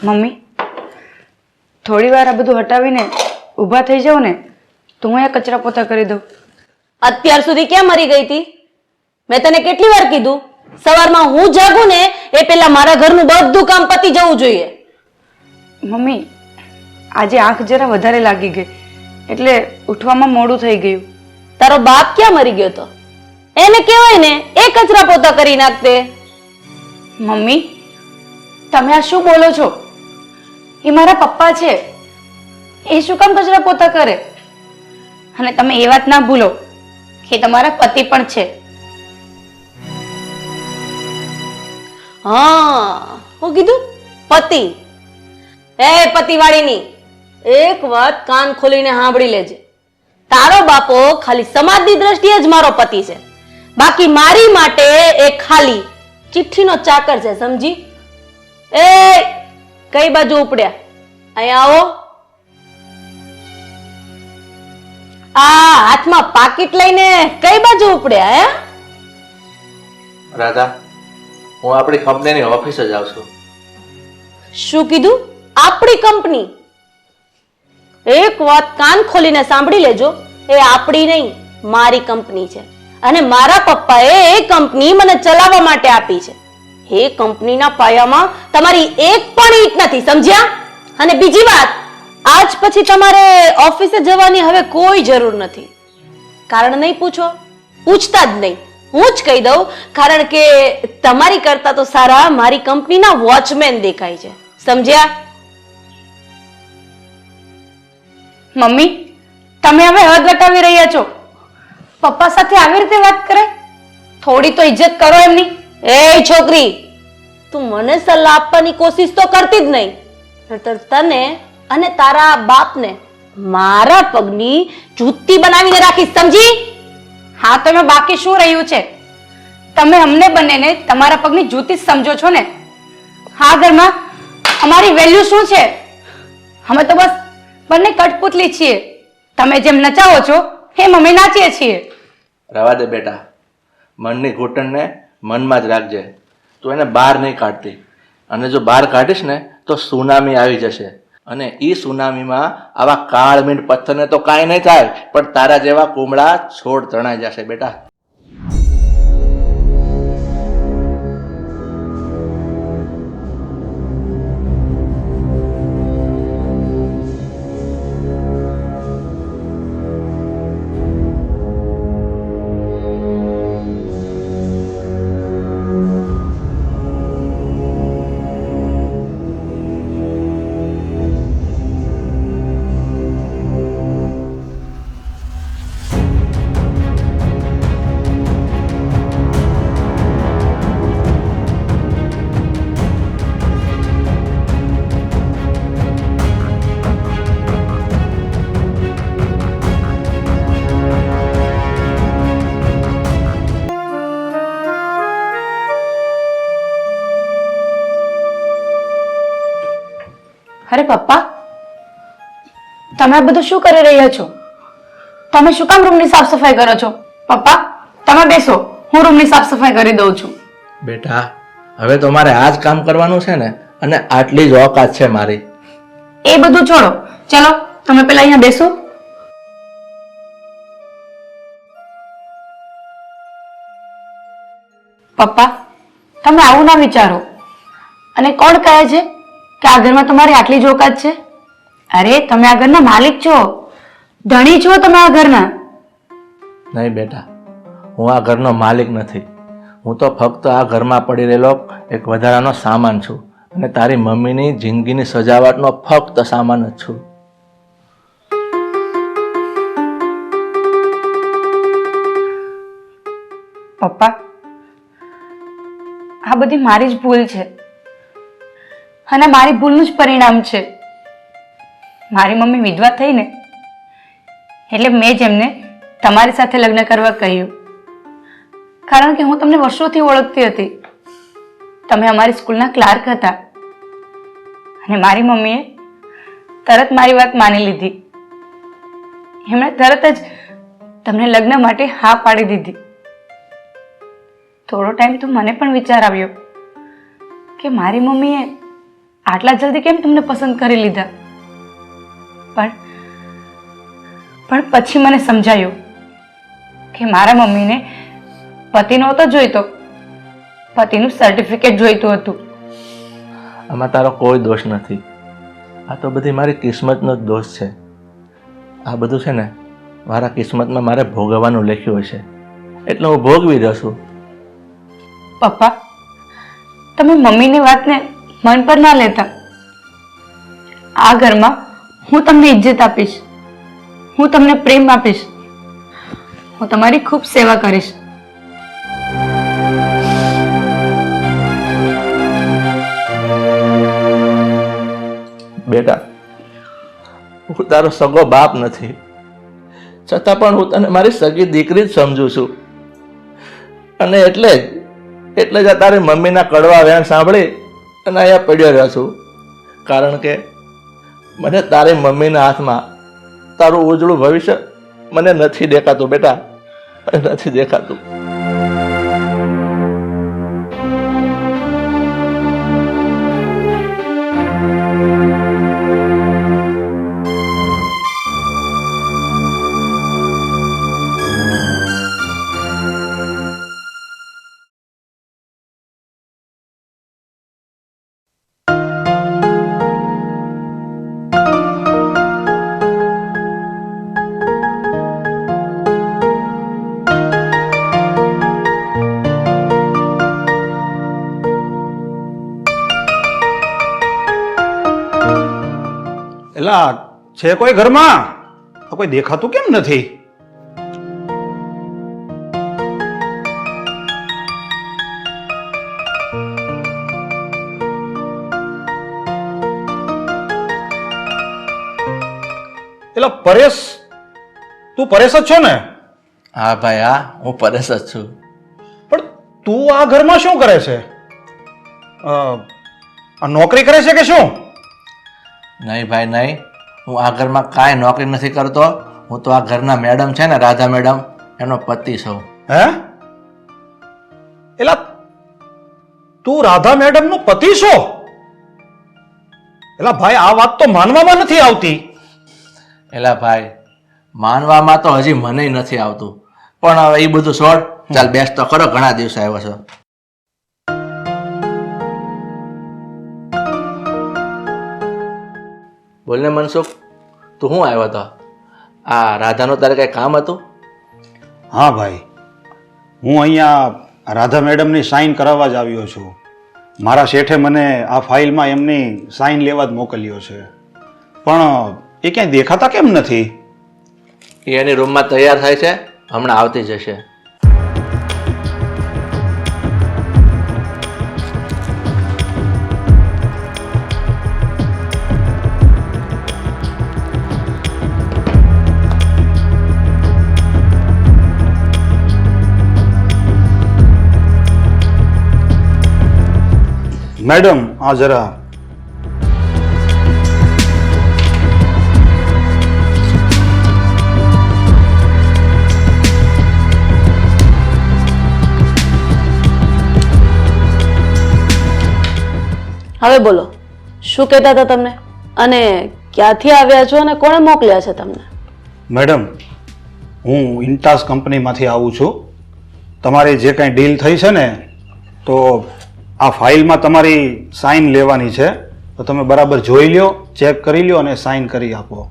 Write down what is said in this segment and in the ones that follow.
Mummy, થોડી વાર આ બધું હટાવીને ઊભા થઈ જાવ ને તો હું અહીંયા કચરા પોતા કરી દઉં. અત્યાર સુધી ક્યાં મરી ગઈ હતી? મેં તને કેટલી વાર કીધું સવારમાં હું જાગું ને એ પેલા મારા ઘરનું બધું કામ પતી જવું જોઈએ. મમ્મી, આજે આંખ જરા વધારે લાગી ગઈ એટલે ઉઠવામાં મોડું થઈ ગયું. તારો બાપ ક્યાં મરી ગયો તો? એને કહેવાય ને એ કચરા પોતા કરી નાખતે. મમ્મી, તમે આ શું બોલો છો? એ મારા પપ્પા છે, એ શું કામ કચરા પોતા કરે? અને તમે એ વાત ના ભૂલો કે તમારા પતિ પણ છે. હા, હું કીધું? પતિ. એ પતિવાળીની એક વાત કાન ખોલીને સાંભળી લેજે. તારો બાપો ખાલી સમાજની દ્રષ્ટિએ જ મારો પતિ છે, બાકી મારી માટે એ ખાલી ચિઠ્ઠીનો ચાકર છે, સમજી? એ કઈ બાજુ ઉપડ્યા? અહીંયા આવો. આ હાથમાં પાકીટ લઈને કઈ બાજુ ઉપડ્યા? હે રાધા, હું આપણી કંપનીની ઓફિસે જ આવું છું. શું કીધું? આપણી કંપની? એક વાત કાન ખોલીને સાંભળી લેજો, એ આપણી નહીં મારી કંપની છે અને મારા પપ્પાએ એ કંપની મને ચલાવવા માટે આપી છે. એ કંપનીના પાયામાં તમારી એક પણ ઈંટ નથી, સમજ્યા? અને બીજી વાત, આજ પછી તમારે ઓફિસે જવાની હવે કોઈ જરૂર નથી. કારણ નહીં પૂછો, પૂછતા જ નહીં. હું જ કહી દઉં, કારણ કે તમારી કરતા તો સારા મારી કંપનીના વોચમેન દેખાય છે, સમજ્યા? મમ્મી, તમે હવે હદ વટાવી રહ્યા છો. પપ્પા સાથે આવી રીતે વાત કરે? થોડી તો ઇજ્જત કરો એમની. એ છોકરી, તું મને સલાહ આપવાની કોશિશ તો કરતી જ નહીં. તને અને તારા બાપને મારા પગની જૂતી બનાવીને રાખીશ, સમજી? હા, તમે બાકી શું રહ્યું છે? તમે અમને બંનેને તમારા પગની જૂતી જ સમજો છો ને? હા, ઘરમાં અમારી વેલ્યુ શું છે? અમે તો બસ બંને કઠપુતલી છીએ. તમે જેમ નચાવો છો એમ અમે નાચીએ છીએ. રવા દે બેટા, મનની ઘૂંટણને મનમાં જ રાખજે. તું એને બહાર નહીં કાઢતી, અને જો બહાર કાઢીશ ને તો સુનામી આવી જશે. અને એ સુનામીમાં આવા કાળ મીંડ પથ્થરને તો કાંઈ નહીં થાય, પણ તારા જેવા કુમળા છોડ તણાઈ જશે બેટા. અરે પપ્પા, તમે આ બધું શું કરી રહ્યા છો? તમે શું કામ રૂમની સાફ સફાઈ કરો છો? પપ્પા, તમે બેસો, હું રૂમની સાફ સફાઈ કરી દઉં છું. બેટા, હવે તો મારે આ જ કામ કરવાનું છે ને, અને આટલી જ ઓકાત છે મારી. એ બધું છોડો, ચલો તમે પેલા અહીંયા બેસો. પપ્પા, તમે આવું ના વિચારો. અને કોણ કહે છે કે આ ઘરમાં તમારી આટલી જ ઓકાત છે? અરે, તમે આ ઘરના માલિક છો, ધણી છો તમે આ ઘરના. નહીં બેટા, હું આ ઘરનો માલિક નથી. હું તો ફક્ત આ ઘરમાં પડી રહેલો એક વધારાનો સામાન છું, અને તારી મમ્મીની જિંદગીની સજાવટનો ફક્ત સામાન જ છું. પપ્પા, આ બધી મારી જ ભૂલ છે અને મારી ભૂલનું જ પરિણામ છે. મારી મમ્મી વિધવા થઈ ને એટલે મેં જ એમને તમારી સાથે લગ્ન કરવા કહ્યું, કારણ કે હું તમને વર્ષોથી ઓળખતી હતી. તમે અમારી સ્કૂલના ક્લાર્ક હતા અને મારી મમ્મીએ તરત મારી વાત માની લીધી. એમણે તરત જ તમને લગ્ન માટે હા પાડી દીધી. થોડો ટાઈમ તો મને પણ વિચાર આવ્યો કે મારી મમ્મીએ આટલા જલ્દી કેમ તમને પસંદ કરી લીધા? પણ પછી મને સમજાયું કે મારા મમ્મીને પતિ નહોતો જોઈતો, પતિનું સર્ટિફિકેટ જોઈતું હતું. આમાં તારો કોઈ દોષ નથી. આ તો બધી મારી કિસ્મતનો જ દોષ છે. આ બધું છે ને મારા કિસ્મતમાં મારે ભોગવવાનું લખ્યું હશે, એટલે હું ભોગવી રહ્યો છું. પપ્પા, તમે મમ્મીની વાતને મન પર ના લેતા. આ ઘરમાં હું તમને ઇજ્જત આપીશ, હું તમને પ્રેમ આપીશ, હું તમારી ખૂબ સેવા કરીશ. બેટા, હું તારો સગો બાપ નથી, છતાં પણ હું તને મારી સગી દીકરી જ સમજુ છું. અને એટલે જ આ તારી મમ્મીના કડવા વેણ સાંભળી અને અહીંયા પડ્યો રહ્યો છું. કારણ કે મને તારી મમ્મીના હાથમાં તારું ઉજળું ભવિષ્ય મને નથી દેખાતું બેટા, નથી દેખાતું. એલા છે કોઈ ઘરમાં? કોઈ દેખાતું કેમ નથી? એલા પરેશ, તું પરેશ જ છો ને? હા ભાઈ, હા, હું પરેશ જ છું. પણ તું આ ઘરમાં શું કરે છે? આ નોકરી કરે છે કે શું? નહીં ભાઈ નહીં, હું આ ઘરમાં કાંઈ નોકરી નથી કરતો. હું તો આ ઘરના મેડમ છે ને, રાધા મેડમ, એનો પતિ છું. હે? એલા તું રાધા મેડમ નો પતિ છો? એલા ભાઈ, આ વાત તો માનવામાં નથી આવતી. એલા ભાઈ, માનવામાં તો હજી મને નથી આવતું, પણ હવે એ બધું છોડ. ચાલ બેસ તો ખરો, ઘણા દિવસે આવ્યો છો. બોલને મનસુખ, તું શું આવ્યો હતો? આ રાધાનું તારે કઈ કામ હતું? હા ભાઈ, હું અહીંયા રાધા મેડમની સાઇન કરાવવા જ આવ્યો છું. મારા શેઠે મને આ ફાઇલમાં એમની સાઇન લેવા જ મોકલ્યો છે, પણ એ ક્યાંય દેખાતા કેમ નથી? એ એની રૂમમાં તૈયાર થાય છે, હમણાં આવતી જશે. મેડમ, આ જરા. હવે બોલો, શું કહેતા હતા તમને? અને ક્યાંથી આવ્યા છો અને કોણે મોકલ્યા છે તમને? મેડમ, હું ઇન્ટાસ કંપનીમાંથી આવું છું. તમારી જે કાંઈ ડીલ થઈ છે ને, તો આ ફાઇલમાં તમારી સાઇન લેવાની છે, તો તમે બરાબર જોઈ લ્યો, ચેક કરી લ્યો અને સાઇન કરી આપો.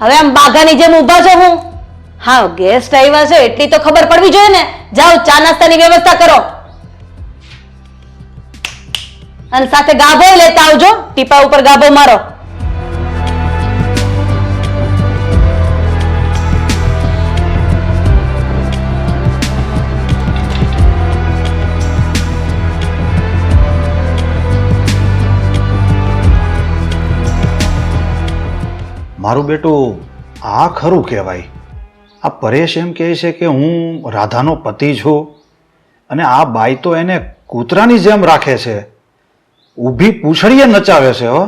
હવે આમ બાઘાની જેમ ઊભા છો હું? હા, ગેસ્ટ આવ્યા છે એટલી તો ખબર પડવી જોઈએ ને. જાઓ, ચા નાસ્તાની વ્યવસ્થા કરો અને સાથે ગાભો લેતા આવજો. ટીપા ઉપર ગાભો મારો. મારું બેટું આ ખરું કહેવાય. આ પરેશ એમ કહે છે કે હું રાધાનો પતિ છું અને આ બાઈ તો એને કૂતરાની જેમ રાખે છે, ઊભી પૂંછડીએ નચાવે છે. હો,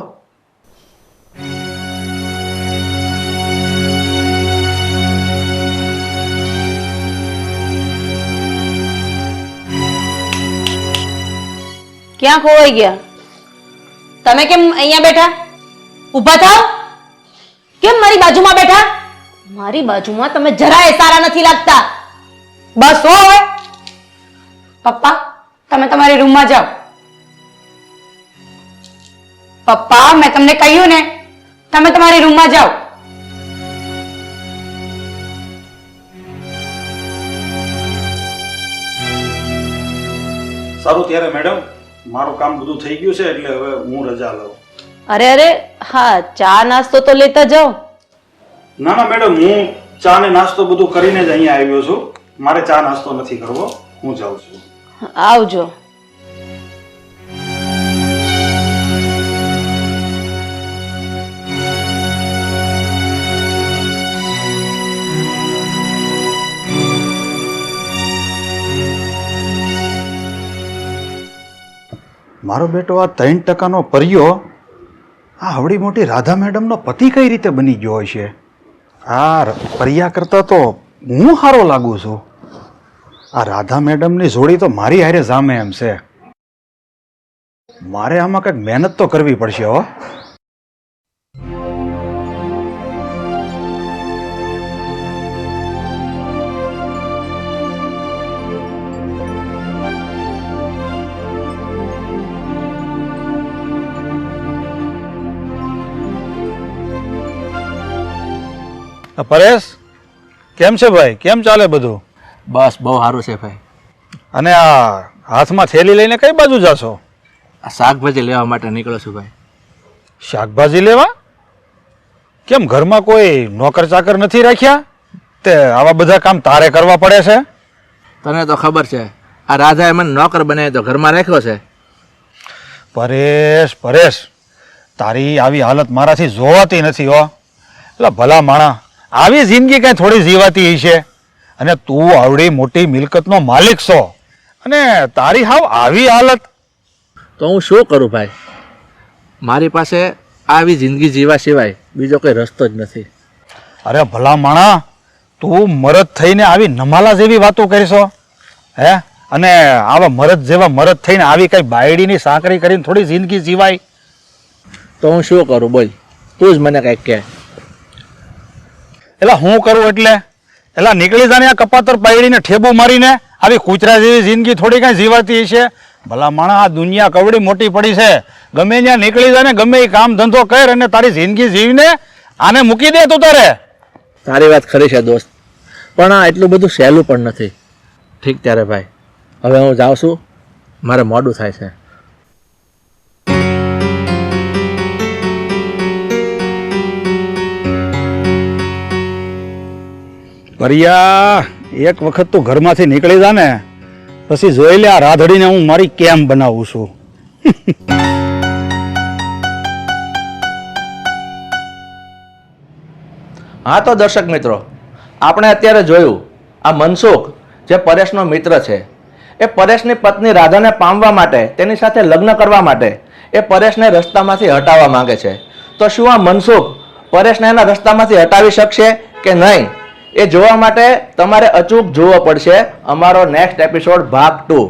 ક્યાં ખોવાઈ ગયા? તમે કેમ અહીંયા બેઠા? ઊભા થાવ. કેમ મારી બાજુમાં બેઠા? મારી બાજુમાં તમે જરાય સારા નથી લાગતા. બસ હો હવે. પપ્પા, તમે તમારી રૂમમાં જાઓ. પપ્પા, મેં તમને કહ્યું ને, તમે તમારી રૂમમાં જાઓ. સારું ત્યારે મેડમ, મારું કામ બધું થઈ ગયું છે એટલે હવે હું રજા લઉં. અરે હા, ચા નાસ્તો તો લેતા જાઓ. ના ના મેડમ, હું ચા ને નાસ્તો બધું કરીને જ અહીંયા આવ્યો છું. મારે ચા નાસ્તો નથી કરવો, હું જાઉં છું. આવજો. મારો બેટો આ 3% પરિયો આ હવડી મોટી રાધા મેડમનો પતિ કઈ રીતે બની ગયો હશે? આ પરિયા કરતા તો હું સારો લાગુ છું. આ રાધા મેડમની જોડી તો મારી હારે જામે એમ છે. મારે આમાં કંઈક મહેનત તો કરવી પડશે. હો, પરેશ કેમ છે ભાઈ? કેમ ચાલે બધું? બસ બહુ સારું છે ભાઈ. અને આ હાથમાં થેલી લઈને કઈ બાજુ જાશો? આ શાકભાજી લેવા માટે નીકળો છું ભાઈ. શાકભાજી લેવા? કેમ ઘરમાં કોઈ નોકર ચાકર નથી રાખ્યા? તે આવા બધા કામ તારે કરવા પડે છે? તને તો ખબર છે, આ રાધાએ મને નોકર બનાવી તો ઘરમાં રાખ્યો છે. પરેશ પરેશ, તારી આવી હાલત મારાથી જોવાતી નથી. હો, એટલે ભલા માણા, આવી જિંદગી કઈ થોડી જીવાતી હશે? અને તું આવડી મોટી મિલકતનો માલિક છો અને તારી હાવ આવી હાલત. તો હું શું કરું ભાઈ? મારી પાસે આવી જિંદગી જીવા સિવાય બીજો કોઈ રસ્તો જ નથી. અરે ભલા માણા, તું મરદ થઈને આવી નમાલા જેવી વાતો કરીશો? હે? અને આવા મરદ જેવા મરદ થઈને આવી કઈ બાયડીની સાંકરી કરીને થોડી જિંદગી જીવાય? તો હું શું કરું બોલ, તું જ મને કંઈક કહે. એટલે હું કરું એટલે? એટલે નીકળી જાને આ કપાતર પાયડીને ઠેબુ મારીને આવી કૂતરા જેવી જિંદગી થોડી કઈ જીવાતી હશે? ભલા માણા, આ દુનિયા કવડી મોટી પડી છે. ગમે ત્યાં નીકળી જાને, ગમે એ કામ ધંધો કર અને તારી જિંદગી જીવીને આને મૂકી દે તું તારે. તારી વાત ખરી છે દોસ્ત, પણ આ એટલું બધું સહેલું પણ નથી. ઠીક ત્યારે ભાઈ, હવે હું જાઉં છું, મારે મોડું થાય છે. પરિયા, એક વખત તું ઘરમાંથી નીકળી જા ને, પછી જોઈ લે આ રાધડીને હું મારી કેમ બનાવું છું. હા તો દર્શક મિત્રો, આપણે અત્યારે જોયું આ મનસુખ જે પરેશનો મિત્ર છે, એ પરેશની પત્ની રાધાને પામવા માટે, તેની સાથે લગ્ન કરવા માટે એ પરેશને રસ્તામાંથી હટાવવા માંગે છે. તો શું આ મનસુખ પરેશને એના રસ્તામાંથી હટાવી શકશે કે નહીં, એ જોવા માટે તમારે અચૂક જોવો પડશે અમારો નેક્સ્ટ એપિસોડ ભાગ 2.